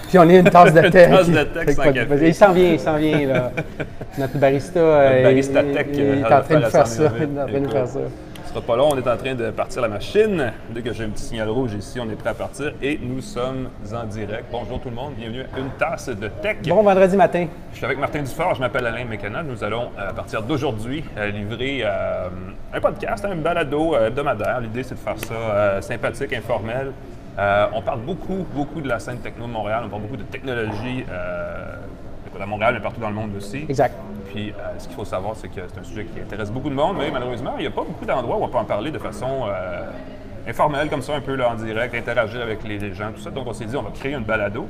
Puis on est une tasse de tech. Une tasse de tech sans café. Il s'en vient, là. Notre barista, tech, il est en train de faire ça. Ce sera pas long, on est en train de partir la machine. Dès que j'ai un petit signal rouge ici, on est prêt à partir et nous sommes en direct. Bonjour tout le monde, bienvenue à Une tasse de tech. Bon vendredi matin. Je suis avec Martin Dufort, je m'appelle Alain Mécana. Nous allons, à partir d'aujourd'hui, livrer un podcast, un balado hebdomadaire. L'idée, c'est de faire ça sympathique, informel. On parle beaucoup de la scène techno de Montréal. On parle beaucoup de technologie à Montréal, mais partout dans le monde aussi. Exact. Puis, ce qu'il faut savoir, c'est que c'est un sujet qui intéresse beaucoup de monde, mais malheureusement, il n'y a pas beaucoup d'endroits où on peut en parler de façon informelle, comme ça, un peu là, en direct, interagir avec les gens, tout ça. Donc, on s'est dit, on va créer une balado.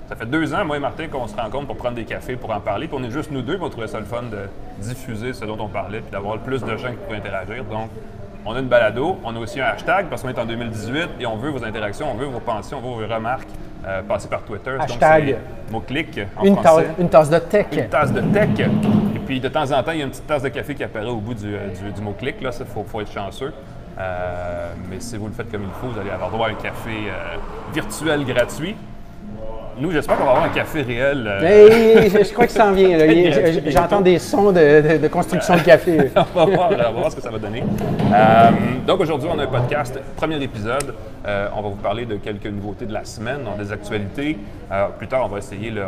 Ça fait 2 ans, moi et Martin, qu'on se rencontre pour prendre des cafés, pour en parler. Puis on est juste nous deux, puis on trouvait ça le fun de diffuser ce dont on parlait, puis d'avoir le plus de gens qui pourraient interagir. Donc, on a une balado, on a aussi un hashtag, parce qu'on est en 2018, et on veut vos interactions, on veut vos pensées, on veut vos remarques. Passer par Twitter. Hashtag. Donc, mot-clic en français. Une tasse de tech. Une tasse de tech. Et puis, de temps en temps, il y a une petite tasse de café qui apparaît au bout du mot-clic. Là, ça, faut être chanceux. Mais si vous le faites comme il faut, vous allez avoir droit à un café virtuel gratuit. Nous, j'espère qu'on va avoir un café réel. Je crois qu'il s'en vient. J'entends des sons de construction de café. On va voir ce que ça va donner. Donc, aujourd'hui, on a un podcast, premier épisode. On va vous parler de quelques nouveautés de la semaine, des actualités. Plus tard, on va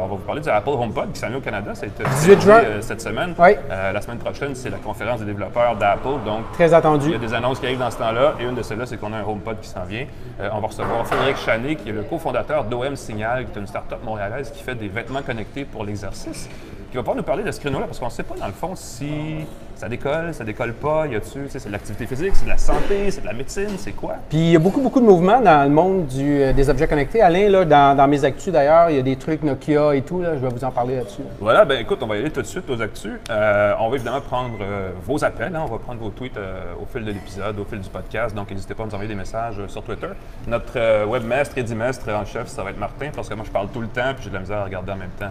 vous parler du Apple HomePod qui s'en vient au Canada. Ça a été 18 juin cette semaine. Oui. La semaine prochaine, c'est la conférence des développeurs d'Apple. Donc, très attendu. Il y a des annonces qui arrivent dans ce temps-là. Et une de celles-là, c'est qu'on a un HomePod qui s'en vient. On va recevoir Frédéric Chané, qui est le cofondateur d'OM Signal, qui est une start-up montréalaise qui fait des vêtements connectés pour l'exercice, qui va pouvoir nous parler de ce créneau-là, parce qu'on ne sait pas, dans le fond, si ça décolle pas, c'est de l'activité physique, c'est de la santé, c'est de la médecine, c'est quoi? Puis il y a beaucoup de mouvements dans le monde des objets connectés. Alain, là, dans mes actus d'ailleurs, il y a des trucs Nokia et tout, là, je vais vous en parler là-dessus. Voilà, ben écoute, on va y aller tout de suite aux actus. On va évidemment prendre vos appels, on va prendre vos tweets au fil de l'épisode, au fil du podcast, donc n'hésitez pas à nous envoyer des messages sur Twitter. Notre webmestre et dimestre en chef, ça va être Martin, parce que moi je parle tout le temps, puis j'ai de la misère à regarder en même temps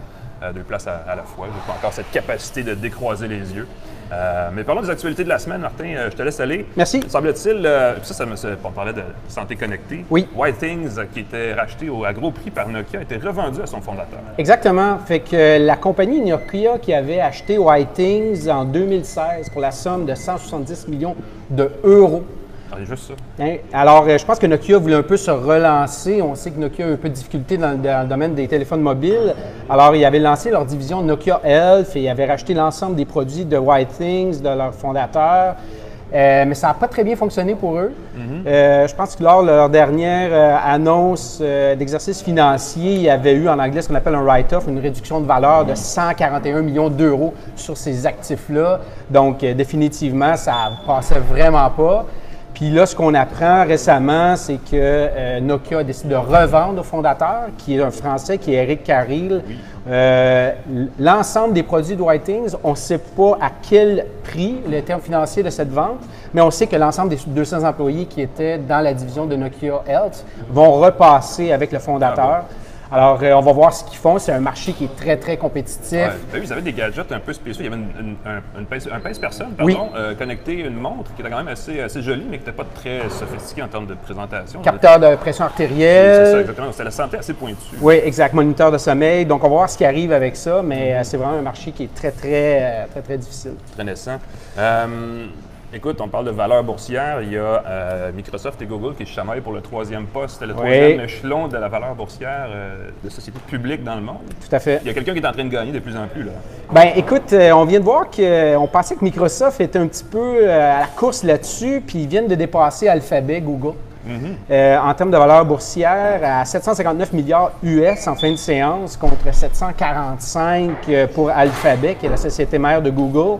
2 places à la fois. Je n'ai pas encore cette capacité de décroiser les yeux. Mais parlons des actualités de la semaine, Martin. Je te laisse aller. Merci. Semble-t-il, on parlait de santé connectée. Oui. Whitethings, qui était racheté à gros prix par Nokia, a été revendu à son fondateur. Exactement. Fait que la compagnie Nokia qui avait acheté Whitethings en 2016 pour la somme de 170 millions d'euros. Juste ça. Alors, je pense que Nokia voulait un peu se relancer. On sait que Nokia a eu un peu de difficulté dans le domaine des téléphones mobiles. Alors, ils avaient lancé leur division Nokia Health et ils avaient racheté l'ensemble des produits de Whitethings, de leur fondateur. Mais ça n'a pas très bien fonctionné pour eux. Je pense que lors de leur dernière annonce d'exercice financier, il y avait eu en anglais ce qu'on appelle un write-off, une réduction de valeur de 141 millions d'euros sur ces actifs-là. Donc, définitivement, ça ne passait vraiment pas. Puis là, ce qu'on apprend récemment, c'est que Nokia a décidé de revendre au fondateur, qui est un Français, qui est Eric Carril, l'ensemble des produits de Whitethings. On ne sait pas à quel prix, le terme financier de cette vente, mais on sait que l'ensemble des 200 employés qui étaient dans la division de Nokia Health vont repasser avec le fondateur. Alors, on va voir ce qu'ils font. C'est un marché qui est très, très compétitif. Ouais. Tu as vu, ils avaient des gadgets un peu spéciaux. Il y avait un pince-personne, connecté, une montre qui était quand même assez jolie, mais qui n'était pas très sophistiquée en termes de présentation. Capteur de pression artérielle. C'est ça, exactement. C'était la santé assez pointue. Oui, exact. Moniteur de sommeil. Donc, on va voir ce qui arrive avec ça, mais c'est vraiment un marché qui est très difficile. Très naissant. Écoute, on parle de valeur boursière. Il y a Microsoft et Google qui se chamaillent pour le 3e poste. C'était le 3e échelon de la valeur boursière de sociétés publiques dans le monde. Tout à fait. Il y a quelqu'un qui est en train de gagner de plus en plus, là. Bien, écoute, on vient de voir qu'on pensait que Microsoft était un petit peu à la course là-dessus, puis ils viennent de dépasser Alphabet, Google. En termes de valeur boursière, à 759 milliards US en fin de séance contre 745 pour Alphabet, qui est la société mère de Google.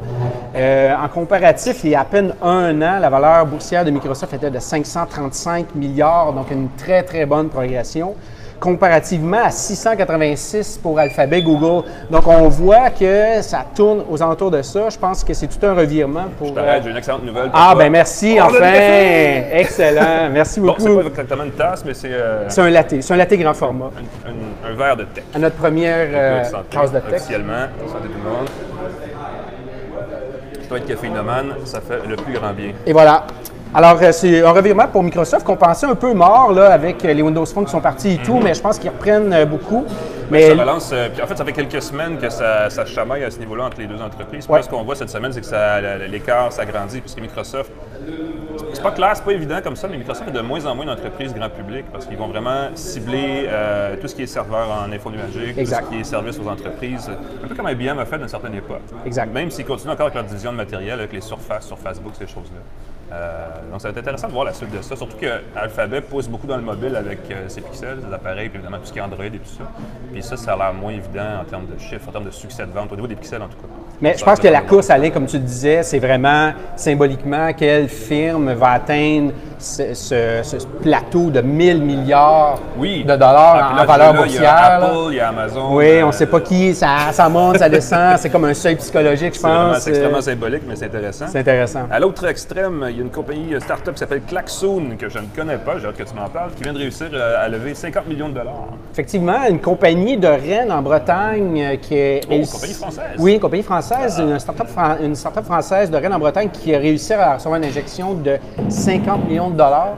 En comparatif, il y a à peine 1 an, la valeur boursière de Microsoft était de 535 milliards, donc une très, très bonne progression, comparativement à 686 pour Alphabet, Google. Donc, on voit que ça tourne aux alentours de ça. Je pense que c'est tout un revirement pour... Je t'arrête, j'ai une excellente nouvelle pour toi. Ben merci, enfin! Excellent, merci beaucoup. Bon, c'est pas exactement une tasse, mais c'est... C'est un latte grand format. Un verre de tech. À notre première tasse de tech. Officiellement, santé tout le monde. Si toi être caféinomane, ça fait le plus grand bien. Et voilà. Alors, c'est un revirement pour Microsoft qu'on pensait un peu mort là, avec les Windows Phone qui sont partis et tout, mais je pense qu'ils reprennent beaucoup. Mais ça balance. Puis en fait, ça fait quelques semaines que ça chamaille à ce niveau-là entre les deux entreprises. Puis là, ce qu'on voit cette semaine, c'est que l'écart s'agrandit, puisque Microsoft. C'est pas clair, c'est pas évident comme ça, mais Microsoft a de moins en moins d'entreprises grand public parce qu'ils vont vraiment cibler tout ce qui est serveur en info nuagique, tout ce qui est service aux entreprises, un peu comme IBM a fait d'une certaine époque. Exact. Même s'ils continuent encore avec leur division de matériel, avec les surfaces sur Facebook, ces choses-là. Donc ça va être intéressant de voir la suite de ça, surtout qu'Alphabet pousse beaucoup dans le mobile avec ses pixels, ses appareils, puis évidemment tout ce qui est Android et tout ça. Puis ça a l'air moins évident en termes de chiffres, en termes de succès de vente, au niveau des pixels en tout cas. Mais je pense que la course à l'in, comme tu le disais, c'est vraiment symboliquement quelle firme va atteindre ce plateau de 1000 milliards de dollars en valeur boursière. Il y a Apple, il y a Amazon. Oui, on ne sait pas qui, ça monte, ça descend, c'est comme un seuil psychologique, je pense. C'est extrêmement symbolique, mais c'est intéressant. C'est intéressant. À l'autre extrême, il y a une compagnie start-up qui s'appelle Klaxoon, que je ne connais pas, j'ai hâte que tu m'en parles, qui vient de réussir à lever 50 millions de dollars. Effectivement, une compagnie de Rennes en Bretagne qui est... une compagnie française. Oui, une compagnie française, une start-up française de Rennes en Bretagne qui a réussi à recevoir une injection de 50 millions de dollars,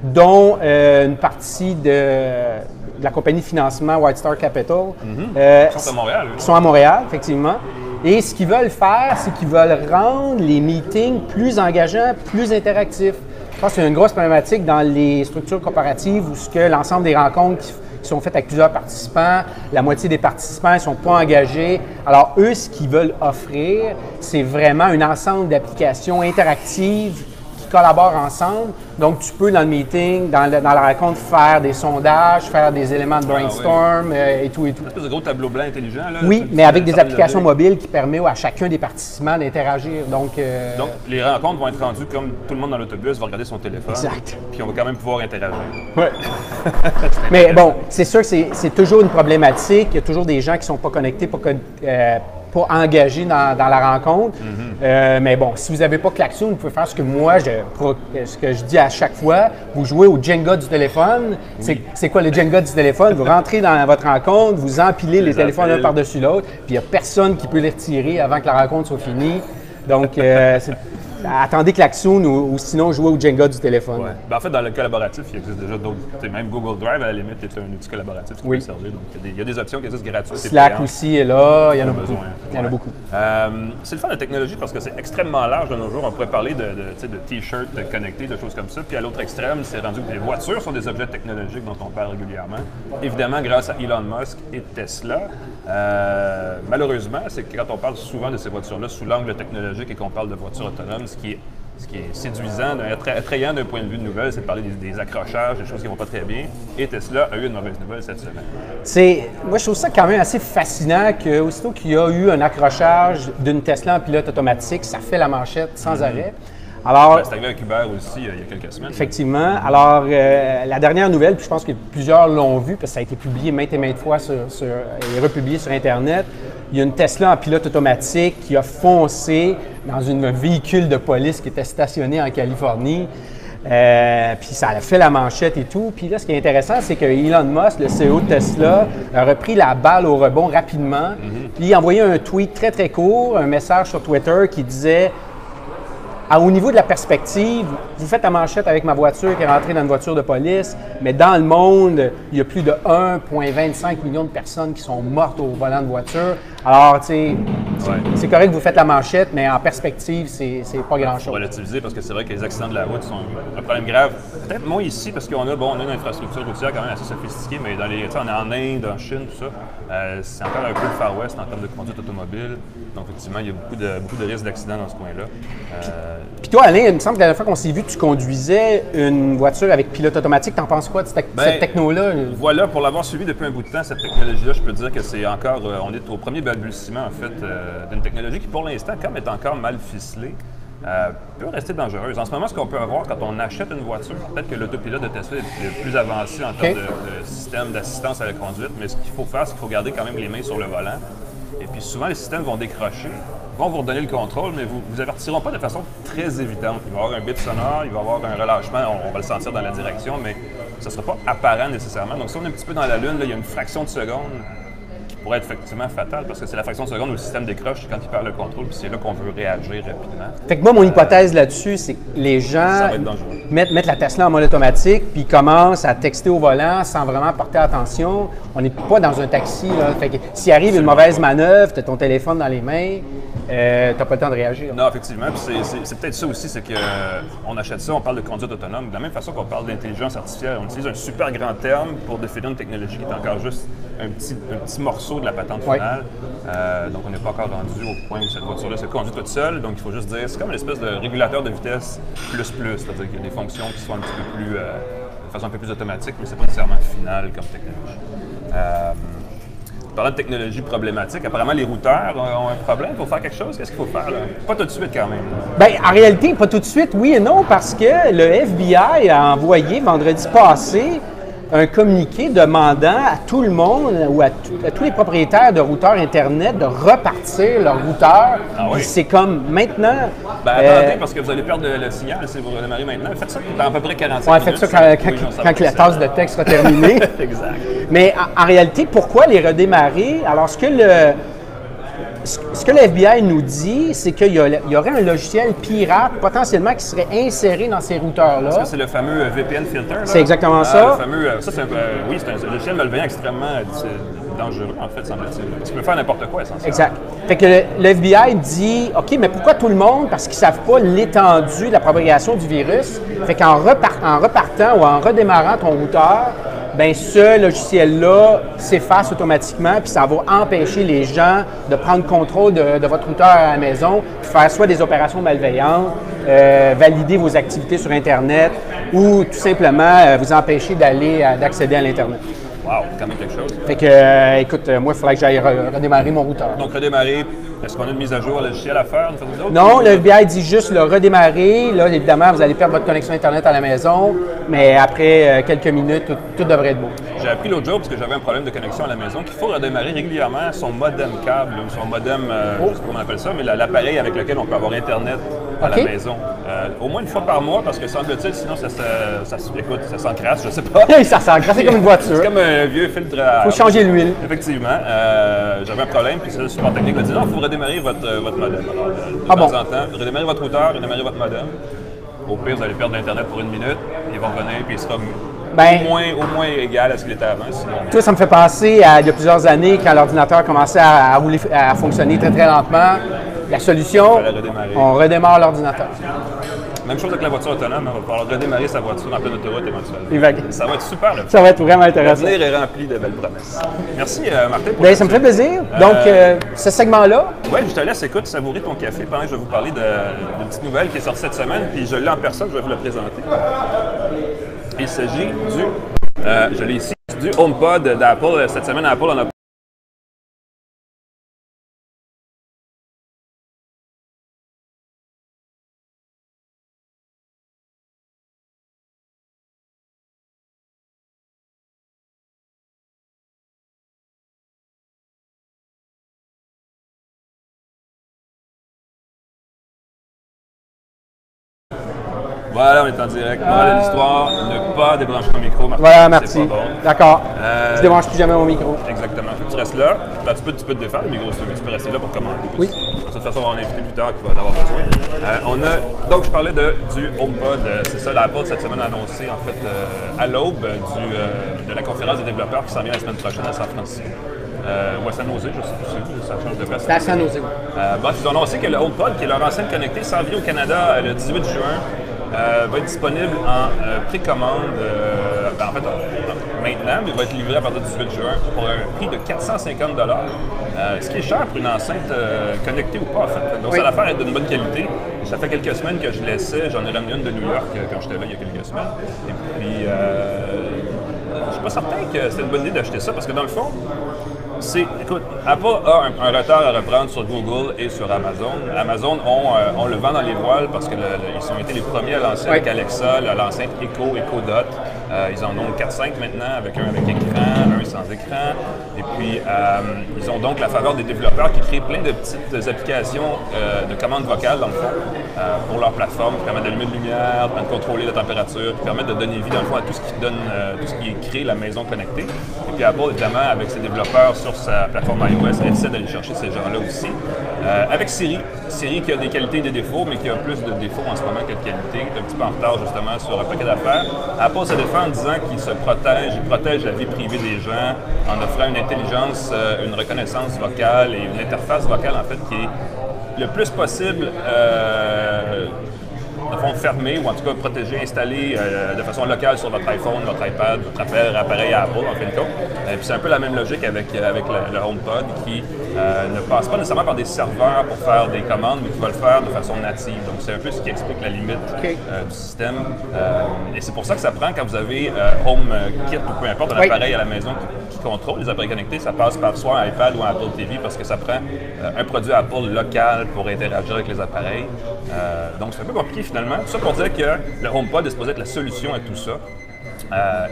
dont une partie de la compagnie de financement White Star Capital. Ils sont à Montréal. Ils sont à Montréal, effectivement. Et ce qu'ils veulent faire, c'est qu'ils veulent rendre les meetings plus engageants, plus interactifs. Je pense qu'il y a une grosse problématique dans les structures corporatives où l'ensemble des rencontres qui sont faites avec plusieurs participants, la moitié des participants ne sont pas engagés. Alors eux, ce qu'ils veulent offrir, c'est vraiment un ensemble d'applications interactives qui collaborent ensemble. Donc, tu peux, dans le meeting, dans la rencontre, faire des sondages, faire des éléments de brainstorm et tout et tout. Une espèce de gros tableau blanc intelligent, là. Oui, mais avec des applications mobiles qui permettent à chacun des participants d'interagir. Donc, les rencontres vont être rendues comme tout le monde dans l'autobus va regarder son téléphone. Exact. Puis on va quand même pouvoir interagir. Oui. Mais bon, c'est sûr que c'est toujours une problématique. Il y a toujours des gens qui ne sont pas connectés, pas engagés dans la rencontre. Mais bon, si vous n'avez pas Klaxoon, vous pouvez faire ce que moi, ce que je dis à chaque fois. Vous jouez au Jenga du téléphone. Oui. C'est quoi le Jenga du téléphone? Vous rentrez dans votre rencontre, vous empilez les téléphones l'un par-dessus l'autre, puis il n'y a personne qui peut les retirer avant que la rencontre soit finie. Donc, attendez Klaxoon ou sinon jouez au Jenga du téléphone. Ouais. Ben, en fait, dans le collaboratif, il existe déjà d'autres. Même Google Drive, à la limite, est un outil collaboratif qui peut servir. Donc, il y a des options qui existent gratuites. Slack aussi est là, il y en a beaucoup. Il y en a beaucoup. C'est le fun de la technologie parce que c'est extrêmement large de nos jours. On pourrait parler de t-shirts connectés, de choses comme ça. Puis à l'autre extrême, c'est rendu que les voitures sont des objets technologiques dont on parle régulièrement. Évidemment, grâce à Elon Musk et Tesla. Malheureusement, c'est que quand on parle souvent de ces voitures-là sous l'angle technologique et qu'on parle de voitures autonomes, ce qui est séduisant, attrayant d'un point de vue de nouvelle, c'est de parler des accrochages, des choses qui ne vont pas très bien. Et Tesla a eu une mauvaise nouvelle cette semaine. Moi, je trouve ça quand même assez fascinant qu'aussitôt qu'il y a eu un accrochage d'une Tesla en pilote automatique, ça fait la manchette sans arrêt. Alors, c'est arrivé avec Uber aussi il y a quelques semaines. Effectivement. Alors, la dernière nouvelle, puis je pense que plusieurs l'ont vu, parce que ça a été publié maintes et maintes fois et republié sur Internet. Il y a une Tesla en pilote automatique qui a foncé dans un véhicule de police qui était stationné en Californie. Puis ça a fait la manchette et tout. Puis là, ce qui est intéressant, c'est que Elon Musk, le CEO de Tesla, a repris la balle au rebond rapidement. Puis il a envoyé un tweet très, très court, un message sur Twitter qui disait... Au niveau de la perspective, vous faites la manchette avec ma voiture qui est rentrée dans une voiture de police, mais dans le monde, il y a plus de 1,25 million de personnes qui sont mortes au volant de voiture. Alors, tu sais, c'est correct que vous faites la manchette, mais en perspective, c'est pas grand-chose. Il faut relativiser parce que c'est vrai que les accidents de la route sont un problème grave. Peut-être moins ici parce qu'on a une infrastructure routière quand même assez sophistiquée, mais on est en Inde, en Chine, tout ça. C'est encore un peu le Far West en termes de conduite automobile. Donc, effectivement, il y a beaucoup de risques d'accidents dans ce coin-là. Puis toi, Alain, il me semble que la dernière fois qu'on s'est vu, tu conduisais une voiture avec pilote automatique. T'en penses quoi de cette techno-là? Voilà, pour l'avoir suivi depuis un bout de temps, cette technologie-là, je peux dire que c'est encore... on est au premier balbutiement, en fait, d'une technologie qui, pour l'instant, comme est encore mal ficelée, peut rester dangereuse. En ce moment, ce qu'on peut avoir quand on achète une voiture, peut-être que l'autopilote de Tesla est plus avancé en termes de système d'assistance à la conduite, mais ce qu'il faut faire, c'est qu'il faut garder quand même les mains sur le volant. Et puis souvent, les systèmes vont décrocher, vont vous redonner le contrôle, mais vous ne avertiront pas de façon très évidente. Il va y avoir un bip sonore, il va y avoir un relâchement, on va le sentir dans la direction, mais ça ne sera pas apparent nécessairement. Donc si on est un petit peu dans la lune, là, il y a une fraction de seconde qui pourrait être effectivement fatale, parce que c'est la fraction de seconde où le système décroche quand il perd le contrôle, puis c'est là qu'on veut réagir rapidement. Fait que moi, mon hypothèse là-dessus, c'est que les gens... Ça va être dangereux. mettre la Tesla en mode automatique, puis il commence à texter au volant sans vraiment porter attention. On n'est pas dans un taxi. Là. Fait que s'il arrive une mauvaise manœuvre, tu as ton téléphone dans les mains, tu n'as pas le temps de réagir. Non, effectivement. Puis c'est peut-être ça aussi, c'est qu'on achète ça, on parle de conduite autonome. De la même façon qu'on parle d'intelligence artificielle, on utilise un super grand terme pour définir une technologie qui est encore juste un petit morceau de la patente finale. Donc, on n'est pas encore rendu au point où cette voiture-là se conduit toute seule. Donc, il faut juste dire, c'est comme une espèce de régulateur de vitesse plus. C'est-à-dire qu'il y a des fonctions qui sont un petit peu plus, de façon un peu plus automatique, mais c'est pas nécessairement final comme technologie. Parlant de technologie problématique, apparemment les routeurs ont un problème pour faire quelque chose. Qu'est-ce qu'il faut faire là? Pas tout de suite quand même. Bien, en réalité, pas tout de suite, oui et non, parce que le FBI a envoyé vendredi passé un communiqué demandant à tout le monde ou à tous les propriétaires de routeurs Internet de repartir leur routeur. Ah oui? C'est comme maintenant... Ben attendez, parce que vous allez perdre le signal si vous redémarrez maintenant. Faites ça dans à peu près 45 minutes. Faites ça quand la tasse de texte sera terminée. Exact. Mais en réalité, pourquoi les redémarrer? Alors, ce que le FBI nous dit, c'est qu'il y aurait un logiciel pirate potentiellement qui serait inséré dans ces routeurs-là. Est-ce que c'est le fameux VPN filter? C'est exactement ça. Le fameux, ça, c'est oui, c'est un logiciel malveillant extrêmement dangereux, en fait, semble-t-il. Parce qu'il peut faire n'importe quoi, essentiellement. Exact. Fait que le FBI dit, OK, mais pourquoi tout le monde? Parce qu'ils ne savent pas l'étendue de la propagation du virus. Fait qu'en repartant ou en redémarrant ton routeur, bien, ce logiciel-là s'efface automatiquement, puis ça va empêcher les gens de prendre contrôle de votre routeur à la maison, puis faire soit des opérations malveillantes, valider vos activités sur Internet, ou tout simplement vous empêcher d'accéder à l'Internet. Wow, c'est quand même quelque chose. Fait que, écoute, moi, il faudrait que j'aille redémarrer mon routeur. Donc, redémarrer, est-ce qu'on a une mise à jour logiciel à faire? Non, le FBI dit juste le redémarrer. Là, évidemment, vous allez perdre votre connexion Internet à la maison, mais après quelques minutes, tout devrait être beau. J'ai appris l'autre jour, parce que j'avais un problème de connexion à la maison, qu'il faut redémarrer régulièrement son modem câble, ou son modem, je ne sais pas comment on appelle ça, mais l'appareil avec lequel on peut avoir Internet à la maison. Au moins une fois par mois, parce que semble-t-il, sinon ça s'encrasse, je sais pas. Ça s'encrasse, c'est comme une voiture. C'est comme un vieux filtre à... Il faut changer l'huile. Effectivement. J'avais un problème, puis le support technique m'a dit non, il faut redémarrer votre modem. Alors, de temps en temps, redémarrer votre routeur, redémarrer votre modem. Au pire, vous allez perdre l'Internet pour une minute, ils vont revenir, puis il sera au moins égal à ce qu'il était avant. Sinon... Toi, ça me fait penser à il y a plusieurs années, quand l'ordinateur commençait à fonctionner très, très lentement. La solution, on redémarre l'ordinateur. Même chose avec la voiture autonome, on va pouvoir redémarrer sa voiture en pleine autoroute éventuellement. Exact. Ça va être super. Là. Ça va être vraiment intéressant. L'avenir est rempli de belles promesses. Merci Martin. Bien, ça me fait plaisir. Donc, ce segment-là. Oui, je te laisse, écoute, savourer ton café pendant que je vais vous parler d'une petite nouvelle qui est sortie cette semaine, puis je l'ai en personne, je vais vous la présenter. Il s'agit je l'ai ici, du HomePod d'Apple. Cette semaine, Apple en a Voilà, on est en direct. Morale de l'histoire, ne pas débrancher ton micro, Martin. Voilà, merci. Bon. D'accord. Je ne débranche plus jamais mon micro. Exactement. Faut que tu restes là. Ben, tu peux te défaire le micro si tu peux rester là pour commander. Oui. De toute façon, on va en inviter plus tard qui va en avoir besoin. Donc, je parlais du HomePod. C'est ça, l'Apple cette semaine a annoncé, en fait, à l'aube de la conférence des développeurs qui s'en vient la semaine prochaine à San Francisco. Ou à San Jose, je sais plus, ça change de place. C'est à San Jose, oui. Ils ont annoncé que le HomePod, qui est leur enceinte connectée, s'en vient au Canada le 18 juin. Va être disponible en précommande, en fait, maintenant, mais va être livré à partir du 18 juin pour un prix de 450 $, ce qui est cher pour une enceinte connectée ou pas, en fait. Donc, ça va faire être d'une bonne qualité. Ça fait quelques semaines que je laissais, j'en ai ramené une de New York quand j'étais là il y a quelques semaines. Et puis, je suis pas certain que c'est une bonne idée d'acheter ça, parce que dans le fond, écoute, Apple a un retard à reprendre sur Google et sur Amazon. Amazon ont le vent dans les voiles parce qu'ils ont été les premiers à lancer avec Alexa, l'enceinte Echo Dot. Ils en ont 4-5 maintenant, avec un avec écran, un sans écran. Et puis, ils ont donc la faveur des développeurs qui créent plein de petites applications de commandes vocales, dans le fond, pour leur plateforme, qui permettent d'allumer de lumière, de contrôler la température, qui permettent de donner vie, dans le fond, à tout ce qui donne, tout ce qui crée la maison connectée. Et puis Apple, évidemment, avec ses développeurs sur sa plateforme iOS, essaie d'aller chercher ces gens-là aussi. Avec Siri qui a des qualités et des défauts, mais qui a plus de défauts en ce moment que de qualités, qui est un petit peu en retard justement sur un paquet d'affaires. Apple se défend en disant qu'il se protège, il protège la vie privée des gens en offrant une intelligence, une reconnaissance vocale et une interface vocale en fait qui est le plus possible de fond fermé ou en tout cas protégé, installé de façon locale sur votre iPhone, votre iPad, votre appareil à Apple en fin de compte. Puis c'est un peu la même logique avec le HomePod qui ne passe pas nécessairement par des serveurs pour faire des commandes, mais qui va le faire de façon native. Donc c'est un peu ce qui explique la limite du système. Et c'est pour ça que ça prend quand vous avez HomeKit ou peu importe un appareil à la maison qui contrôle les appareils connectés, ça passe par soit un iPad ou un Apple TV parce que ça prend un produit Apple local pour interagir avec les appareils. Donc c'est un peu compliqué finalement. Tout ça pour dire que le HomePod est supposé être la solution à tout ça.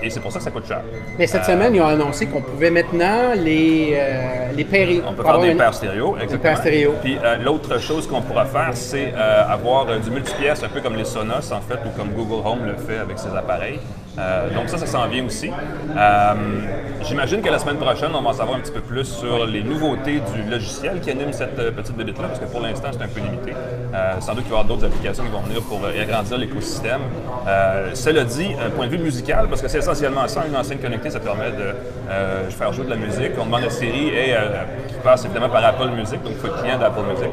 Et c'est pour ça que ça coûte cher. Mais cette semaine, ils ont annoncé qu'on pouvait maintenant les pairer. On peut faire des paires stéréo, exactement. Des paires stéréo. Puis l'autre chose qu'on pourra faire, c'est avoir du multipièce, un peu comme les Sonos en fait, ou comme Google Home le fait avec ses appareils. Donc ça s'en vient aussi. J'imagine que la semaine prochaine, on va en savoir un petit peu plus sur les nouveautés du logiciel qui anime cette petite bébête-là, parce que pour l'instant, c'est un peu limité. Sans doute qu'il va y avoir d'autres applications qui vont venir pour agrandir l'écosystème. Cela dit, point de vue musical, parce que c'est essentiellement ça, une enceinte connectée, ça permet de faire jouer de la musique. On demande à Siri, qui passe évidemment par Apple Music, donc il faut être client d'Apple Music.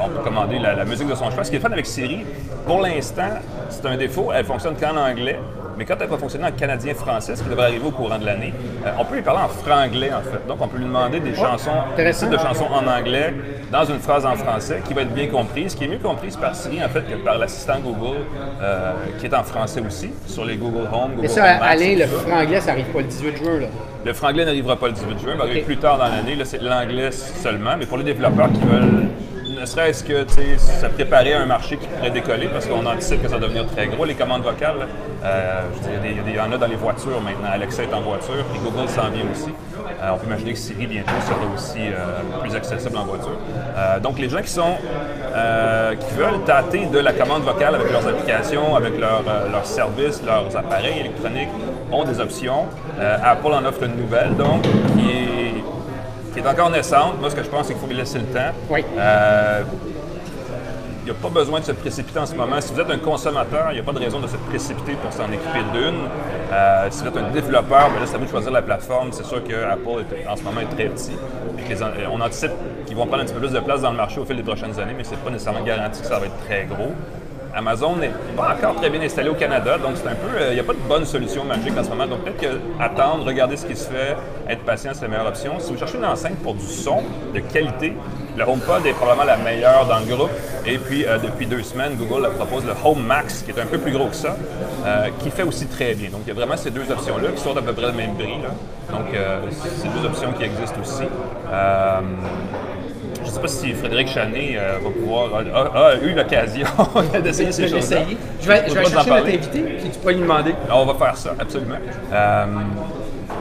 On peut commander la musique de son choix. Ce qui est fun avec Siri, pour l'instant, c'est un défaut, elle fonctionne qu'en anglais. Mais quand elle va fonctionner en canadien-français, ce qui devrait arriver au courant de l'année, on peut lui parler en franglais, en fait. Donc, on peut lui demander des chansons, des types de chansons en anglais, dans une phrase en français, qui va être bien comprise, qui est mieux comprise par Siri, en fait, que par l'assistant Google, qui est en français aussi, sur les Google Home, Google Mais ça, Home Max, Alain, le franglais, ça n'arrive pas le 18 juin, là. Le franglais n'arrivera pas le 18 juin, il va arriver plus tard dans l'année. Là, c'est l'anglais seulement. Mais pour les développeurs qui veulent ne serait-ce que se préparer à un marché qui pourrait décoller, parce qu'on anticipe que ça va devenir très gros, les commandes vocales. Il y en a dans les voitures maintenant. Alexa est en voiture, puis Google s'en vient aussi. On peut imaginer que Siri bientôt sera aussi plus accessible en voiture. Donc les gens qui veulent tâter de la commande vocale avec leurs applications, avec leurs services, leurs appareils électroniques, ont des options. Apple en offre une nouvelle, donc, qui est encore naissante. Moi, ce que je pense, c'est qu'il faut lui laisser le temps. Oui. Il n'y a pas besoin de se précipiter en ce moment. Si vous êtes un consommateur, il n'y a pas de raison de se précipiter pour s'en équiper d'une. Si vous êtes un développeur, bien là, c'est à vous de choisir la plateforme. C'est sûr que Apple, en ce moment, est très petit. On anticipe qu'ils vont prendre un petit peu plus de place dans le marché au fil des prochaines années, mais ce n'est pas nécessairement garanti que ça va être très gros. Amazon n'est pas encore très bien installé au Canada, donc c'est un peu, il n'y a pas de bonne solution magique en ce moment. Donc peut-être qu'attendre, regarder ce qui se fait, être patient, c'est la meilleure option. Si vous cherchez une enceinte pour du son de qualité, le HomePod est probablement la meilleure dans le groupe. Et puis, depuis 2 semaines, Google propose le Home Max, qui est un peu plus gros que ça, qui fait aussi très bien. Donc, il y a vraiment ces deux options-là qui sont à peu près le même prix. Là. Donc, c'est 2 options qui existent aussi. Je ne sais pas si Frédéric Chanet va pouvoir a eu l'occasion d'essayer ces choses-là. Je vais chercher notre invité, si tu peux lui demander. On va faire ça, absolument.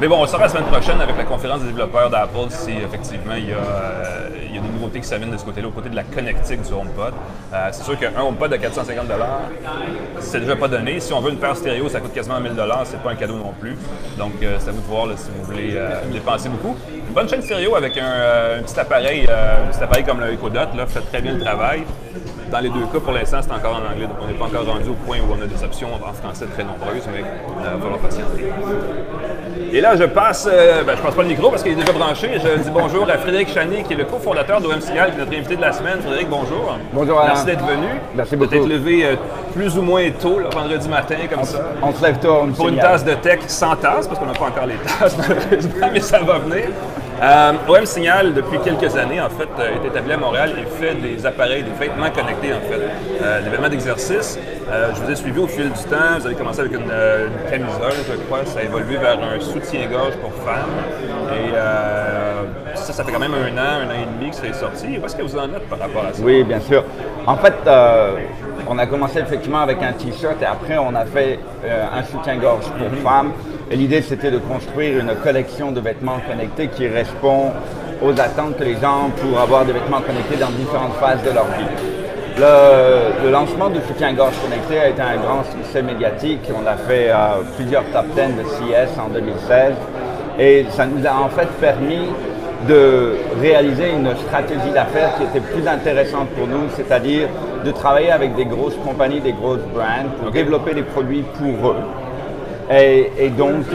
Mais bon, on sera la semaine prochaine avec la conférence des développeurs d'Apple si effectivement il y a des nouveautés qui s'amènent de ce côté-là, au côté de la connectique du HomePod. C'est sûr qu'un HomePod à 450 $, c'est déjà pas donné. Si on veut une paire stéréo, ça coûte quasiment 1000 $, c'est pas un cadeau non plus. Donc, c'est à vous de voir là, si vous voulez dépenser beaucoup. Une bonne chaîne stéréo avec un petit appareil comme le Echo Dot, là, fait très bien le travail. Dans les 2 cas, pour l'instant, c'est encore en anglais, donc on n'est pas encore rendu au point où on a des options en français très nombreuses, mais il va falloir patienter. Et là, je passe pas le micro parce qu'il est déjà branché. Je dis bonjour à Frédéric Chanet, qui est le cofondateur d'OM Signal, qui est notre invité de la semaine. Frédéric, bonjour. Bonjour Alain. Merci d'être venu. Merci beaucoup. D'être levé plus ou moins tôt, là, vendredi matin, comme ça. On se lève tôt, pour une tasse de tech sans tasse, parce qu'on n'a pas encore les tasses, malheureusement, mais ça va venir. OM Signal, depuis quelques années, en fait, est établi à Montréal et fait des appareils, des vêtements connectés, en fait, des vêtements d'exercice. Je vous ai suivi au fil du temps. Vous avez commencé avec une camisole, je crois. Ça a évolué vers un soutien-gorge pour femmes. Et ça fait quand même un an et demi que ça est sorti. Où est-ce que vous en êtes par rapport à ça? Oui, bien sûr. En fait, On a commencé effectivement avec un t-shirt et après on a fait un soutien-gorge pour femmes. Et l'idée c'était de construire une collection de vêtements connectés qui répond aux attentes que les gens pour avoir des vêtements connectés dans différentes phases de leur vie. Le lancement du soutien-gorge connecté a été un grand succès médiatique. On a fait plusieurs top 10 de CES en 2016 et ça nous a en fait permis de réaliser une stratégie d'affaires qui était plus intéressante pour nous, c'est-à-dire de travailler avec des grosses compagnies, des grosses brands pour développer des produits pour eux et donc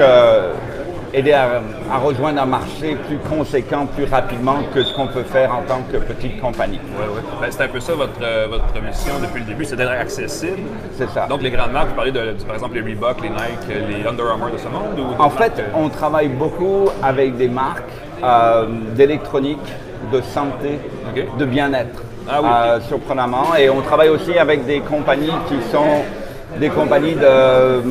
aider à rejoindre un marché plus conséquent, plus rapidement que ce qu'on peut faire en tant que petite compagnie. Oui, oui. Ben, c'est un peu ça votre mission depuis le début, c'est d'être accessible. C'est ça. Donc les grandes marques, vous parlez de, par exemple, les Reebok, les Nike, les Under Armour de ce monde? Ou en fait, on travaille beaucoup avec des marques d'électronique, de santé, de bien-être, surprenamment. Et on travaille aussi avec des compagnies qui sont des compagnies de...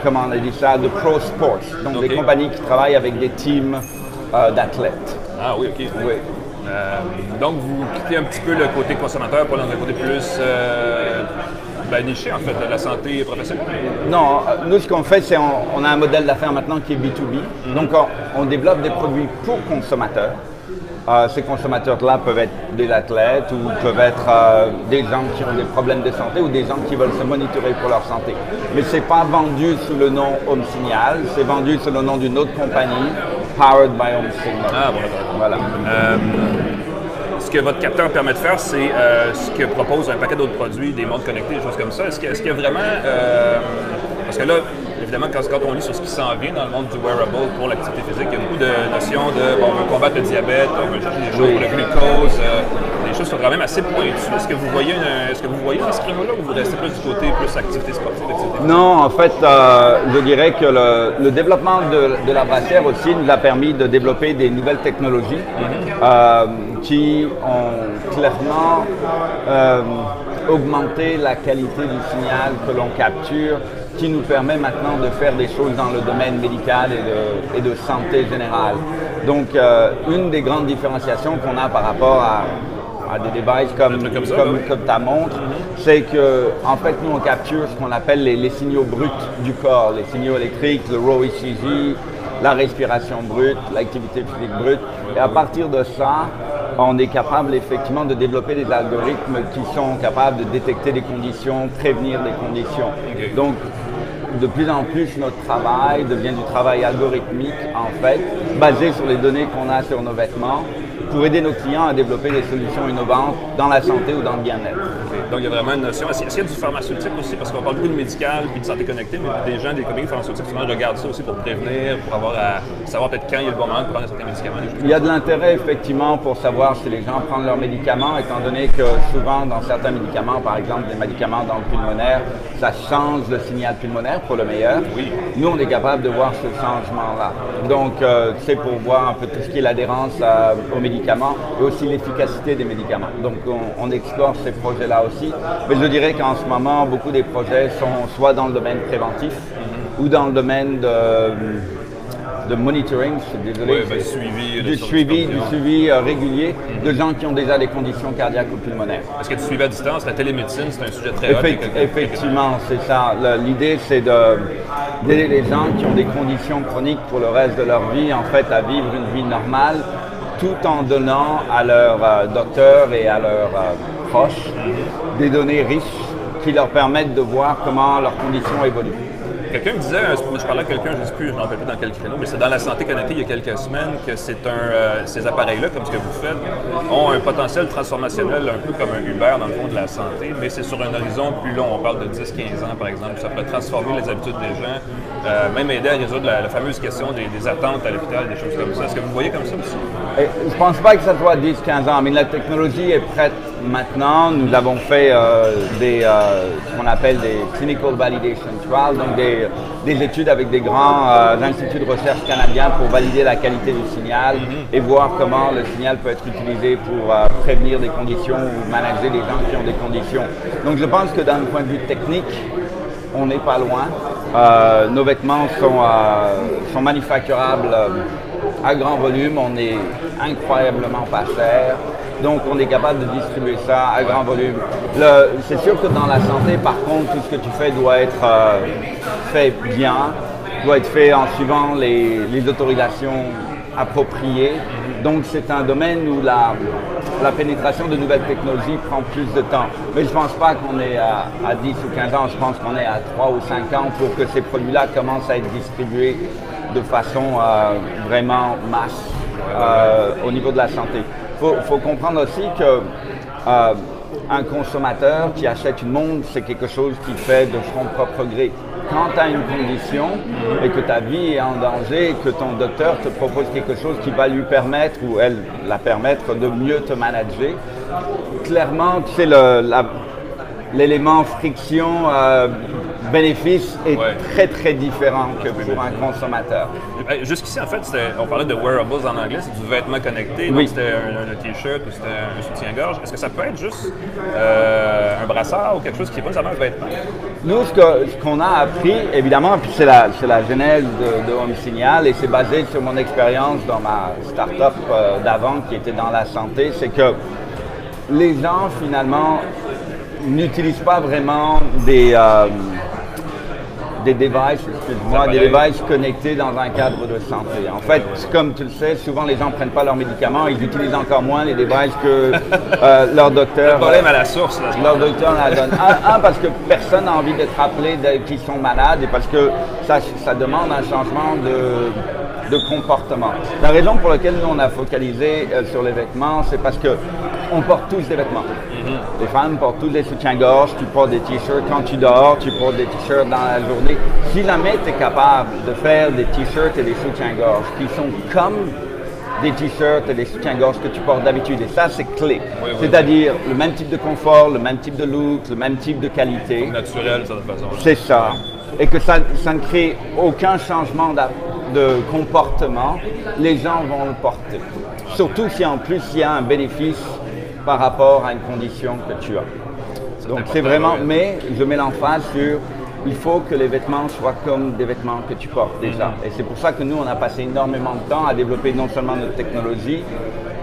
comment on a dit ça, de pro sports, donc des compagnies qui travaillent avec des teams d'athlètes. Ah oui, ok. Oui. Donc vous quittez un petit peu le côté consommateur pour aller dans un côté plus niché en fait, de la santé professionnelle? Non, nous ce qu'on fait, c'est on a un modèle d'affaires maintenant qui est B2B, donc on développe des produits pour consommateurs. Ces consommateurs-là peuvent être des athlètes ou peuvent être des gens qui ont des problèmes de santé ou des gens qui veulent se monitorer pour leur santé. Mais ce n'est pas vendu sous le nom Home Signal, c'est vendu sous le nom d'une autre compagnie, Powered by Home Signal. Ah, bon, d'accord. Voilà. Ce que votre capteur permet de faire, c'est ce que propose un paquet d'autres produits, des montres connectées, des choses comme ça. Est-ce qu'il y a vraiment... parce que là, évidemment, quand on lit sur ce qui s'en vient dans le monde du wearable pour l'activité physique, il y a beaucoup de notions de on veut combattre le diabète, on veut chercher des choses pour le glucose, des choses qui sont quand même assez pointues. Est-ce que vous voyez dans ce créneau-là ou vous restez plus du côté plus activité sportive, etc.? Non, en fait, je dirais que le développement de la brassière aussi nous a permis de développer des nouvelles technologies qui ont clairement augmenté la qualité du signal que l'on capture, qui nous permet maintenant de faire des choses dans le domaine médical et de santé générale. Donc, une des grandes différenciations qu'on a par rapport à des devices comme ta montre, c'est que en fait, nous, on capture ce qu'on appelle les signaux bruts du corps, les signaux électriques, le Raw ECG, la respiration brute, l'activité physique brute. Et à partir de ça, on est capable effectivement de développer des algorithmes qui sont capables de détecter des conditions, prévenir des conditions. Donc, de plus en plus, notre travail devient du travail algorithmique, en fait, basé sur les données qu'on a sur nos vêtements, pour aider nos clients à développer des solutions innovantes dans la santé ou dans le bien-être. Donc, il y a vraiment une notion. Est-ce qu'il y a du pharmaceutique aussi? Parce qu'on parle beaucoup de médical puis de santé connectée, mais des gens, des compagnies pharmaceutiques, souvent regardent ça aussi pour prévenir, pour savoir peut-être quand il y a le bon moment de prendre certains médicaments. Il y a de l'intérêt, effectivement, pour savoir si les gens prennent leurs médicaments, étant donné que souvent, dans certains médicaments, par exemple des médicaments dans le pulmonaire, ça change le signal pulmonaire pour le meilleur. Oui. Nous, on est capable de voir ce changement-là. Donc, c'est pour voir un peu tout ce qui est l'adhérence aux médicaments et aussi l'efficacité des médicaments. Donc, on explore ces projets-là aussi. Mais je dirais qu'en ce moment, beaucoup des projets sont soit dans le domaine préventif ou dans le domaine de monitoring, du suivi régulier de gens qui ont déjà des conditions cardiaques ou pulmonaires. Est-ce que tu suivis à distance? La télémédecine, c'est un sujet très hot. Effectivement, c'est ça. L'idée, c'est d'aider les gens qui ont des conditions chroniques pour le reste de leur vie, en fait, à vivre une vie normale, tout en donnant à leurs docteurs et à leurs proches des données riches qui leur permettent de voir comment leurs conditions évoluent. Quelqu'un me disait, je parlais à quelqu'un, je ne sais plus, je ne me rappelle plus dans quel créneau, mais c'est dans la santé connectée il y a quelques semaines que ces appareils-là, comme ce que vous faites, ont un potentiel transformationnel un peu comme un Uber dans le fond de la santé, mais c'est sur un horizon plus long, on parle de 10-15 ans par exemple, ça pourrait transformer les habitudes des gens, même aider à résoudre la fameuse question des attentes à l'hôpital, des choses comme ça. Est-ce que vous voyez comme ça aussi? Je ne pense pas que ça soit 10-15 ans, mais la technologie est prête maintenant. Nous avons fait ce qu'on appelle des Clinical Validation Trials, donc des études avec des grands instituts de recherche canadiens pour valider la qualité du signal et voir comment le signal peut être utilisé pour prévenir des conditions ou manager les gens qui ont des conditions. Donc je pense que d'un point de vue technique, on n'est pas loin. Nos vêtements sont manufacturables à grand volume, on est incroyablement pas cher. Donc, on est capable de distribuer ça à grand volume. C'est sûr que dans la santé, par contre, tout ce que tu fais doit être fait bien, doit être fait en suivant les autorisations appropriées. Donc, c'est un domaine où la pénétration de nouvelles technologies prend plus de temps. Mais je ne pense pas qu'on est à 10 ou 15 ans, je pense qu'on est à 3 ou 5 ans pour que ces produits-là commencent à être distribués de façon vraiment masse au niveau de la santé. Faut comprendre aussi que un consommateur qui achète une montre, c'est quelque chose qu'il fait de son propre gré. Quand tu as une condition et que ta vie est en danger et que ton docteur te propose quelque chose qui va lui permettre ou elle la permettre de mieux te manager, clairement, tu sais, l'élément friction bénéfice est très très différent que pour un consommateur. Jusqu'ici, en fait, on parlait de wearables en anglais, c'est du vêtement connecté, donc c'était un t-shirt ou c'était un soutien-gorge. Est-ce que ça peut être juste un brassard ou quelque chose qui n'est pas nécessairement un vêtement? Nous, ce qu'on a appris, évidemment, puis c'est la genèse de Home Signal et c'est basé sur mon expérience dans ma start-up d'avant qui était dans la santé, c'est que les gens, finalement, n'utilisent pas vraiment des devices, des devices connectés dans un cadre de santé. En fait, comme tu le sais, souvent les gens ne prennent pas leurs médicaments, ils utilisent encore moins les devices que leur docteur. Le problème à la source. Là, leur docteur la donne. Parce que personne n'a envie d'être rappelé qu'ils sont malades et parce que ça demande un changement de comportement. La raison pour laquelle nous on a focalisé sur les vêtements, c'est parce que on porte tous des vêtements. Les femmes portent tous des soutiens-gorge, tu portes des t-shirts quand tu dors, tu portes des t-shirts dans la journée. Si jamais tu es capable de faire des t-shirts et des soutiens-gorge qui sont comme des t-shirts et des soutiens-gorge que tu portes d'habitude, et ça c'est clé. C'est-à-dire le même type de confort, le même type de look, le même type de qualité. Naturel, de cette façon. C'est ça. Et que ça ne crée aucun changement de comportement, les gens vont le porter. Surtout si en plus il y a un bénéfice par rapport à une condition que tu as. Donc c'est vraiment, mais je mets l'emphase sur il faut que les vêtements soient comme des vêtements que tu portes déjà. Et c'est pour ça que nous, on a passé énormément de temps à développer non seulement notre technologie,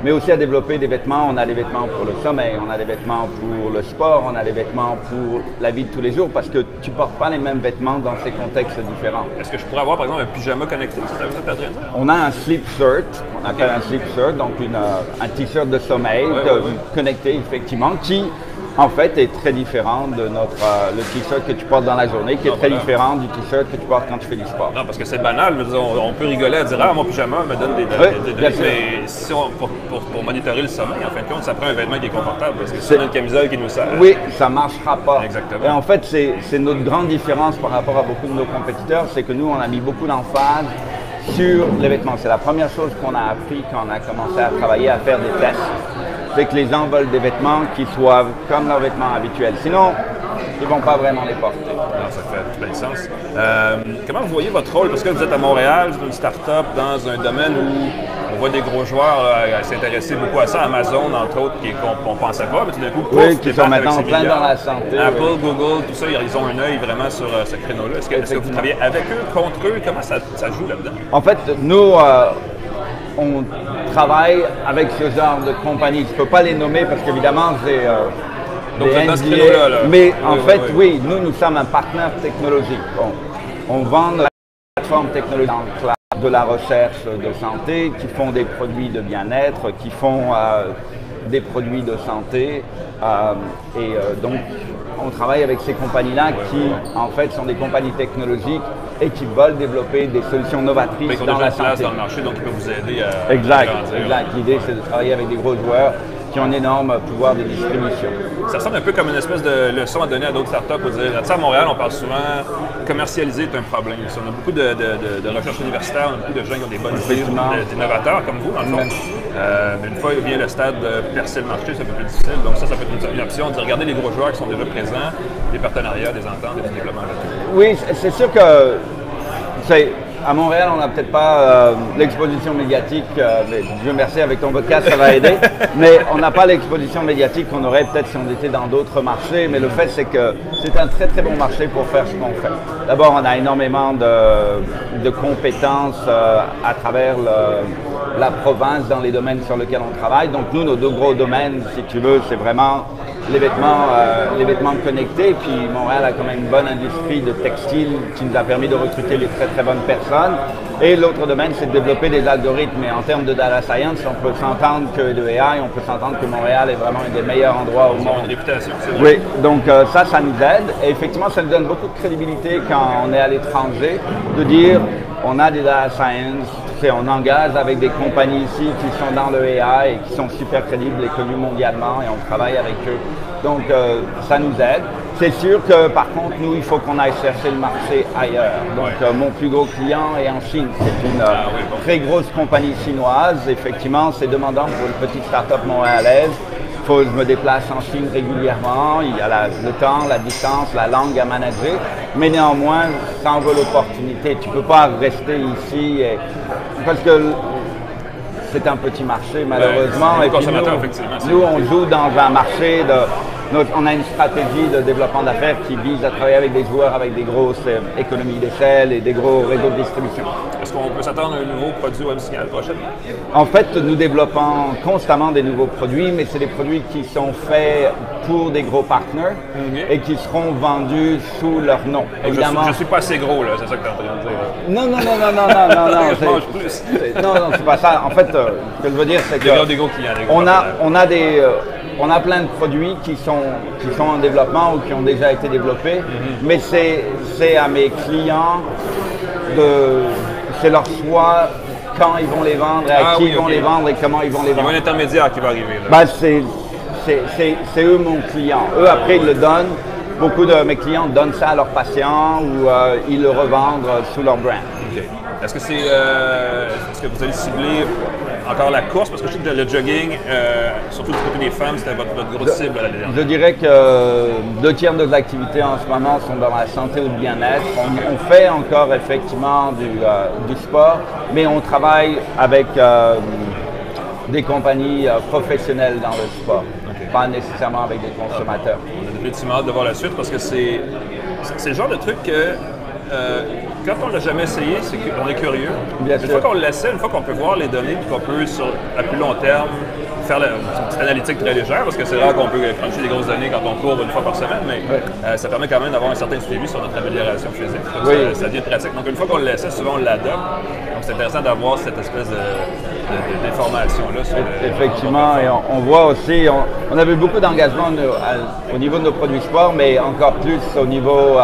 mais aussi à développer des vêtements. On a des vêtements pour le sommeil, on a des vêtements pour le sport, on a des vêtements pour la vie de tous les jours, parce que tu ne portes pas les mêmes vêtements dans ces contextes différents. Est-ce que je pourrais avoir, par exemple, un pyjama connecté? On a un sleep shirt, on appelle un sleep shirt, donc un t-shirt de sommeil connecté, effectivement, qui en fait est très différent de le t-shirt que tu portes dans la journée, qui est très différent du t-shirt que tu portes quand tu fais du sport. Non, parce que c'est banal, mais on peut rigoler à dire « Ah, mon pyjama me donne des données. » Mais si pour monitorer le sommeil, en fin de compte, ça prend un vêtement qui est confortable, parce que si on a une camisole qui nous sert. Oui, ça ne marchera pas. Exactement. Et en fait, c'est notre grande différence par rapport à beaucoup de nos compétiteurs, c'est que nous, on a mis beaucoup d'emphase sur les vêtements. C'est la première chose qu'on a appris quand on a commencé à travailler, à faire des tests. C'est que les gens veulent des vêtements qui soient comme leurs vêtements habituels. Sinon, ils ne vont pas vraiment les porter. Non, ça fait plein de sens. Comment vous voyez votre rôle? Parce que vous êtes à Montréal, vous êtes une start-up dans un domaine où on voit des gros joueurs s'intéresser beaucoup à ça. Amazon, entre autres, qu'on ne pensait pas, mais tout d'un coup, qui sont maintenant plein dans la santé. Apple, Google, tout ça, ils ont un œil vraiment sur ce créneau-là. Est-ce que vous travaillez avec eux, contre eux? Comment ça joue là-dedans? En fait, nous, on travaille avec ce genre de compagnie. Je ne peux pas les nommer parce qu'évidemment, j'ai des NDA. Mais en fait, oui, nous sommes un partenaire technologique. On vend la plateforme technologique dans le cloud de la recherche de santé, qui font des produits de bien-être, qui font des produits de santé. Donc, on travaille avec ces compagnies-là qui, en fait, sont des compagnies technologiques et qui veulent développer des solutions novatrices dans la santé. Dans le marché, donc ils peuvent vous aider à Exact. grandir. L'idée, c'est de travailler avec des gros joueurs qui ont un énorme pouvoir de distribution. Ça ressemble un peu comme une espèce de leçon à donner à d'autres startups pour dire, à Montréal, on parle souvent commercialiser est un problème. On a beaucoup de recherche universitaire, on a beaucoup de gens qui ont des bonnes idées, d'innovateurs comme vous, dans le fond. Mais une fois vient le stade de percer le marché, c'est un peu plus difficile. Donc ça peut être une option de regarder les gros joueurs qui sont déjà présents, des partenariats, des ententes, des développements là-dessus. Oui, c'est sûr que à Montréal, on n'a peut-être pas l'exposition médiatique, mais Dieu merci, avec ton podcast, ça va aider. Mais on n'a pas l'exposition médiatique qu'on aurait peut-être si on était dans d'autres marchés. Mais le fait, c'est que c'est un très très bon marché pour faire ce qu'on fait. D'abord, on a énormément de compétences à travers la province dans les domaines sur lesquels on travaille. Donc nous, nos deux gros domaines, si tu veux, c'est vraiment les vêtements connectés. Puis Montréal a quand même une bonne industrie de textile qui nous a permis de recruter des très très bonnes personnes. Et l'autre domaine, c'est de développer des algorithmes. Et en termes de data science, on peut s'entendre que de AI, on peut s'entendre que Montréal est vraiment un des meilleurs endroits au monde. Une réputation, c'est vrai. Oui, donc ça nous aide. Et effectivement, ça nous donne beaucoup de crédibilité quand on est à l'étranger, de dire on a des data science, on engage avec des compagnies ici qui sont dans le AI et qui sont super crédibles et connus mondialement et on travaille avec eux. Donc ça nous aide. C'est sûr que par contre, nous, il faut qu'on aille chercher le marché ailleurs. Donc mon plus gros client est en Chine. C'est une très grosse compagnie chinoise. Effectivement, c'est demandant pour une petite start-up montréalaise. Je me déplace en Chine régulièrement, il y a le temps, la distance, la langue à manager, mais néanmoins, ça en vaut l'opportunité. Tu ne peux pas rester ici parce que c'est un petit marché malheureusement. Ouais, et puis nous, on joue dans un marché on a une stratégie de développement d'affaires qui vise à travailler avec des joueurs avec des grosses économies d'échelle et des gros réseaux de distribution. Est-ce qu'on peut s'attendre à un nouveau produit OMSignal prochainement? En fait, nous développons constamment des nouveaux produits, mais c'est des produits qui sont faits pour des gros partenaires et qui seront vendus sous leur nom. Évidemment, je ne suis pas assez gros, là, c'est ça que tu es en train de dire. Non. Je mange plus. Non, c'est pas ça. En fait, ce que je veux dire, c'est que des gros clients, on a plein de produits qui sont en développement ou qui ont déjà été développés, mais c'est à mes clients c'est leur choix quand ils vont les vendre, à qui ils vont les vendre et comment ils vont les vendre. Il y a un intermédiaire qui va arriver. Ben, c'est eux mon client. Eux, après, ils le donnent. Beaucoup de mes clients donnent ça à leurs patients ou ils le revendent sous leur brand. Okay. Est-ce que vous allez cibler encore la course? Parce que je sais que le jogging, surtout du côté des femmes, c'était votre grosse cible à la dernière. Je dirais que 2/3 de nos activités en ce moment sont dans la santé ou le bien-être. On fait encore effectivement du sport, mais on travaille avec des compagnies professionnelles dans le sport, pas nécessairement avec des consommateurs. On a définitivement hâte de voir la suite parce que c'est le genre de truc que quand on ne l'a jamais essayé, c'est qu'on est curieux. Une fois qu'on l'essaie, une fois qu'on peut voir les données, puis qu'on peut, à plus long terme, faire une petite analytique très légère, parce que c'est rare qu'on peut cruncher des grosses données quand on court une fois par semaine, mais ça permet quand même d'avoir un certain suivi sur notre amélioration physique. Donc ça devient pratique. Donc une fois qu'on l'essaie, souvent on l'adopte. Donc c'est intéressant d'avoir cette espèce d'information-là. Effectivement, et on voit aussi, on avait beaucoup d'engagement au niveau de nos produits sport, mais encore plus au niveau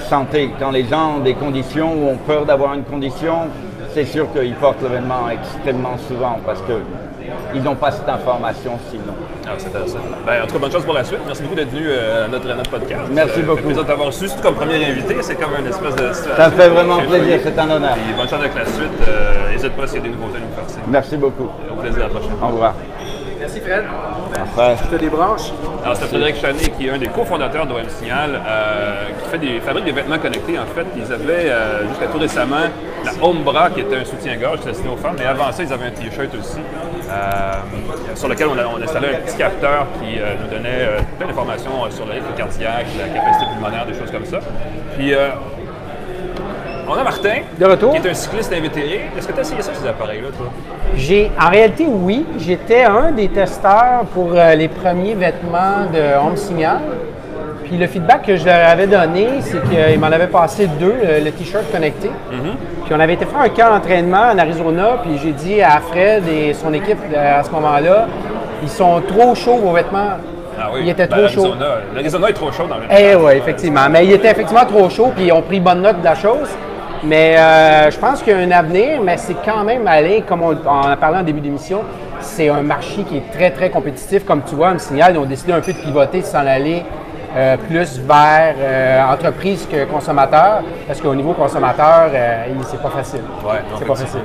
santé. Quand les gens ont des conditions ou ont peur d'avoir une condition, c'est sûr qu'ils portent l'événement extrêmement souvent parce qu'ils n'ont pas cette information sinon. Ah, c'est intéressant. En tout cas, bonne chance pour la suite. Merci beaucoup d'être venu à notre podcast. Merci beaucoup. Ça fait plaisir de t'avoir reçu comme premier invité. C'est comme une espèce de situation. Ça fait vraiment plaisir, c'est un honneur. Et bonne chance avec la suite. N'hésite pas s'il y a des nouveautés à nous faire signe. Merci beaucoup. Au plaisir, à la prochaine. Au revoir. Merci Fred. Parfait. Je te débranche. Alors, c'est Frédéric Chanier qui est un des cofondateurs d'OMSignal qui fabrique des vêtements connectés. En fait, ils avaient jusqu'à tout récemment la Homebra qui était un soutien-gorge destiné aux femmes, mais avant ça, ils avaient un T-shirt aussi sur lequel on installait un petit capteur qui nous donnait plein d'informations sur le rythme cardiaque, la capacité pulmonaire, des choses comme ça. Puis, on a Martin, de retour, qui est un cycliste invétéré. Est-ce que tu as essayé ça, ces appareils-là, toi? En réalité, oui. J'étais un des testeurs pour les premiers vêtements de OMSignal. Puis le feedback que je leur avais donné, c'est qu'ils m'en avaient passé 2, le T-shirt connecté. Puis on avait été faire un camp d'entraînement en Arizona, puis j'ai dit à Fred et son équipe à ce moment-là, ils sont trop chauds vos vêtements. Ah oui, il était trop chaud. L'Arizona est trop chaud dans le oui, effectivement. Mais il était effectivement trop chaud, puis ils ont pris bonne note de la chose. Mais je pense qu'il y a un avenir, mais c'est quand même aller, comme on en a parlé en début d'émission, c'est un marché qui est très, très compétitif. Comme tu vois, OMSignal, ils ont décidé un peu de pivoter, de s'en aller plus vers entreprise que consommateur, parce qu'au niveau consommateur, c'est pas facile. Ouais, c'est pas facile.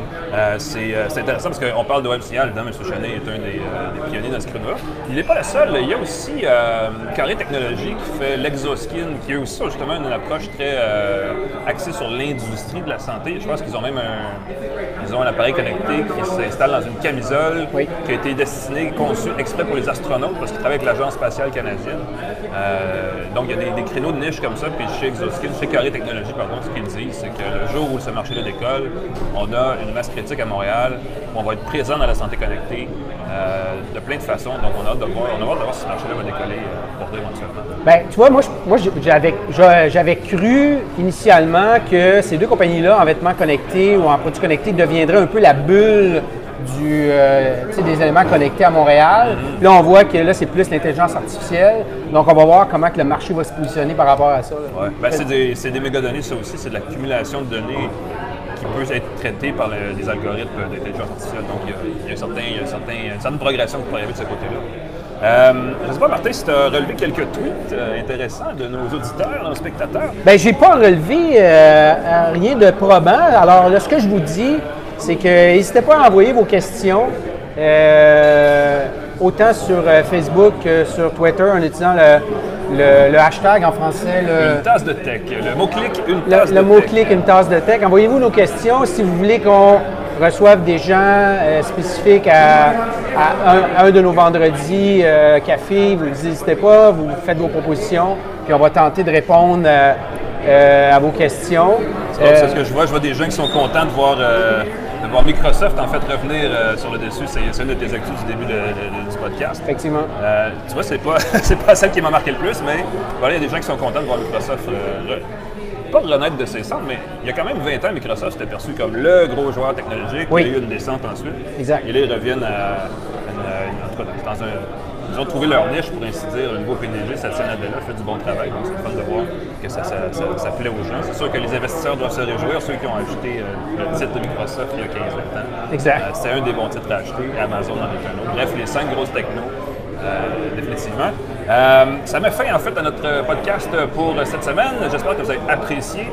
C'est intéressant parce qu'on parle de web signal, évidemment, M. Chenet est un des pionniers dans ce créneau-là. Il n'est pas le seul. Il y a aussi Carré Technologies qui fait l'Exoskin, qui a aussi justement une approche très axée sur l'industrie de la santé. Je pense qu'ils ont même un appareil connecté qui s'installe dans une camisole qui a été destiné, conçu exprès pour les astronautes parce qu'ils travaillent avec l'Agence spatiale canadienne. Donc, il y a des créneaux de niche comme ça. Puis chez Exoskin, chez Carré Technologies, pardon, ce qu'ils disent, c'est que le jour où ce marché-là décolle, on a une masse critique à Montréal, où on va être présent dans la santé connectée de plein de façons. Donc, on a hâte de voir si ce marché-là va décoller pour vrai éventuellement. Bien, tu vois, moi j'avais cru initialement que ces deux compagnies-là, en vêtements connectés ou en produits connectés, deviendraient un peu la bulle des éléments connectés à Montréal. Là, on voit que là, c'est plus l'intelligence artificielle. Donc, on va voir comment que le marché va se positionner par rapport à ça. Ouais. Ben, c'est des mégadonnées, ça aussi. C'est de l'accumulation de données qui peut être traitée par des algorithmes d'intelligence artificielle. Donc, il y a une certaine progression qui peut arriver de ce côté-là. Je ne sais pas, Martin, si tu as relevé quelques tweets intéressants de nos auditeurs, de nos spectateurs. Bien, je n'ai pas relevé rien de probant. Alors, là, ce que je vous dis, c'est que n'hésitez pas à envoyer vos questions, autant sur Facebook que sur Twitter, en utilisant le hashtag en français. Une tasse de tech. Le mot-clic, une tasse de tech. Le mot-clic, une tasse de tech. Envoyez-vous nos questions. Si vous voulez qu'on reçoive des gens spécifiques à un de nos vendredis café, vous n'hésitez pas, vous faites vos propositions, puis on va tenter de répondre à vos questions. C'est ce que je vois. Je vois des gens qui sont contents de voir Microsoft en fait revenir sur le dessus. C'est une de tes actus du début du podcast. Effectivement. Tu vois, c'est pas celle qui m'a marqué le plus, mais voilà, il y a des gens qui sont contents de voir Microsoft pas renaître de ses cendres, mais il y a quand même 20 ans, Microsoft s'était perçu comme le gros joueur technologique. Oui. Il y a eu une descente ensuite. Exact. Et là, ils reviennent ils ont trouvé leur niche, pour ainsi dire. Le nouveau PDG, Satya Nadella, fait du bon travail. Donc, c'est le fun de voir que ça plaît aux gens. C'est sûr que les investisseurs doivent se réjouir, ceux qui ont acheté le titre de Microsoft il y a 15-20 ans. Exact. C'est un des bons titres à acheter. Amazon en est un autre. Bref, les 5 grosses technos. Définitivement. Ça met fin en fait à notre podcast pour cette semaine. J'espère que vous avez apprécié.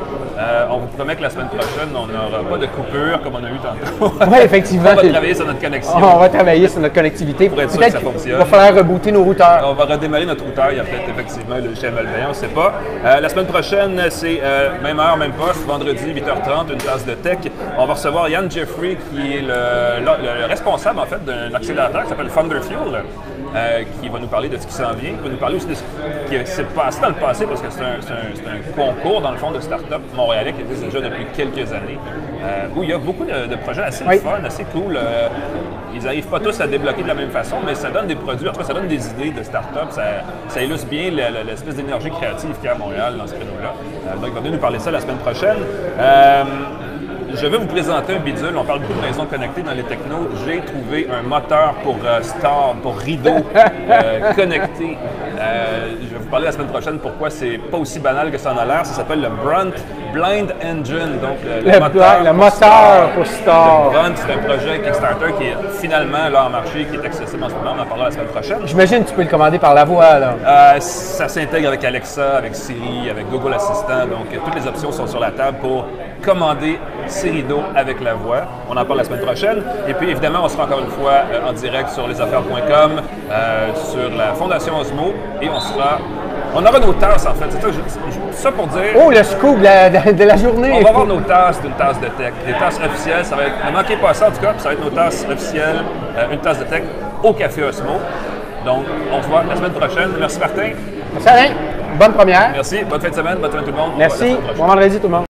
On vous promet que la semaine prochaine, on n'aura pas de coupure comme on a eu tantôt. Oui, effectivement. On va travailler sur notre connexion. On va travailler sur notre connectivité. Pour être sûr que ça fonctionne. Il va falloir rebooter nos routeurs. On va redémarrer notre routeur. Il y a peut-être effectivement le logiciel malveillant, on ne sait pas. La semaine prochaine, c'est même heure, même poste, vendredi 8h30, une tasse de tech. On va recevoir Yann Jeffrey, qui est le responsable en fait d'un accélérateur qui s'appelle Thunder Fuel. Qui va nous parler de ce qui s'en vient, qui va nous parler aussi de ce qui s'est passé dans le passé, parce que c'est un concours, dans le fond, de start-up montréalais qui existe déjà depuis quelques années, où il y a beaucoup de projets assez fun, assez cool. Ils n'arrivent pas tous à débloquer de la même façon, mais ça donne des produits, en tout cas, ça donne des idées de start-up. Ça illustre bien l'espèce d'énergie créative qu'il y a à Montréal dans ce créneau-là. Donc, il va venir nous parler de ça la semaine prochaine. Je vais vous présenter un bidule. On parle beaucoup de maisons connectées dans les technos. J'ai trouvé un moteur pour Star, pour rideau connecté. Je vais vous parler la semaine prochaine pourquoi c'est pas aussi banal que ça en a l'air. Ça s'appelle le Brunt Blind Engine. Donc le moteur pour Star. Le Brunt, c'est un projet Kickstarter qui est finalement là en marché, qui est accessible en ce moment. On en parlera la semaine prochaine. J'imagine que tu peux le commander par la voix, là. Ça s'intègre avec Alexa, avec Siri, avec Google Assistant. Donc toutes les options sont sur la table pour commander ces rideaux avec la voix. On en parle la semaine prochaine. Et puis, évidemment, on sera encore une fois en direct sur lesaffaires.com, sur la Fondation Osmo, et on aura nos tasses, en fait. C'est ça pour dire... Oh, le scoop de la journée! On va avoir nos tasses d'une tasse de tech. Des tasses officielles, ça va être... Ne manquez pas ça, en tout cas, ça va être nos tasses officielles, une tasse de tech au Café Osmo. Donc, on se voit la semaine prochaine. Merci, Martin. Merci, Alain. Bonne première. Merci. Bonne fin de semaine. Bonne fin tout le monde. Merci. Bon vendredi, tout le monde.